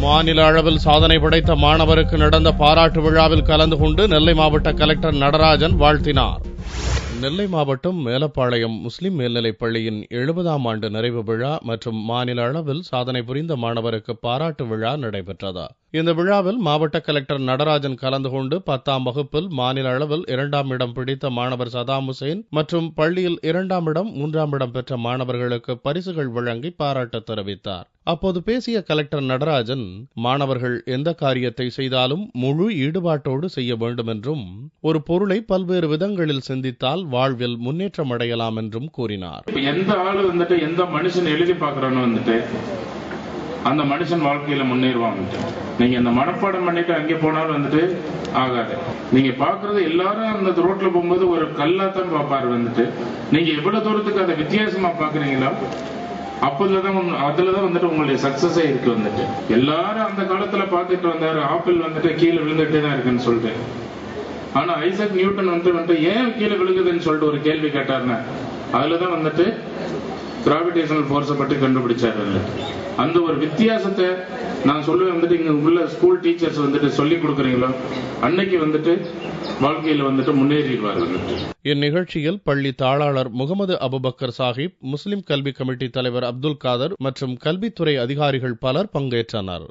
மாநில அளவில் சாதனை படைத்த மாணவருக்கு நடந்த பாராட்டு விழாவில் கலந்து கொண்டு நெல்லை மாவட்ட கலெக்டர் நடராஜன் வாழ்த்தினார். நெல்லை மாவட்டம் மேலப்பாளையம் முஸ்லிம் மேல்நிலைப் பள்ளியின் 70ஆம் ஆண்டு நிறைவு விழா மற்றும் மாநில அளவில் சாதனை புரிந்த மாணவருக்கு பாராட்டு விழா நடைபெற்றது. இந்த விழாவில் மாவட்ட கலெக்டர் நடராஜன் கலந்து கொண்டு 10ஆம் வகுப்பில் மாநில அளவில் 2ஆம் இடம் பிடித்த மாணவர் சதாம் ஹுசேன் மற்றும் பள்ளியில் 2ஆம் இடம் 3ஆம் இடம் பெற்ற மாணவர்களுக்கு பரிசுகள் வழங்கி பாராட்டு தெரிவித்தார். அப்போது பேசிய கலெக்டர் நடராஜன், மாணவர்கள் எந்த காரியத்தை செய்தாலும் முழு ஈடுபாட்டோடு செய்ய வேண்டும் என்றும், ஒரு பொருளை பல்வேறு விதங்களில் சிந்தித்தால் வாழ்வில் முன்னேற்றம் அடையலாம் என்றும் கூறினார். எந்த ஆளு எந்த மனுஷன் எழுதி பார்க்கறன்னு அந்த மனுஷன் வாழ்க்கையில முன்னேறுவாங்க. நீங்க இந்த மனப்பாடம் பண்ணிட்டு அங்கே போனாலும் ஆகாது. நீங்க பாக்குறது எல்லாரும் அந்த ரோட்ல போகும்போது ஒரு கல்லாத்தான் பாப்பாரு. நீங்க எவ்வளவு தூரத்துக்கு அதை வித்தியாசமா பாக்குறீங்களோ அதுலதான் உங்களுடைய சக்சஸே இருக்கு. எல்லாரும் அந்த காலத்துல பாத்துட்டு வந்தாரு, ஆப்பிள் கீழே விழுந்துட்டே தான் இருக்குன்னு சொல்லிட்டு. ஆனா ஐசக் நியூட்டன் ஏன் கீழே விழுகுதுன்னு சொல்லிட்டு ஒரு கேள்வி கேட்டாருன்னா, அதுலதான் கிராவிடேஷனல் போர்ஸை பற்றி கண்டுபிடிச்சாரு. அந்த ஒரு வித்தியாசத்தை நான் சொல்லுவேன். இங்க உள்ள ஸ்கூல் டீச்சர்ஸ் சொல்லி கொடுக்குறீங்களோ அன்னைக்கு வாழ்க்கையில முன்னேறிடுவார்கள். இந்நிகழ்ச்சியில் பள்ளி தாளாளர் முகமது அபுபக்கர் சாஹிப், முஸ்லிம் கல்வி கமிட்டி தலைவர் அப்துல் காதர் மற்றும் கல்வித்துறை அதிகாரிகள் பலர் பங்கேற்றனர்.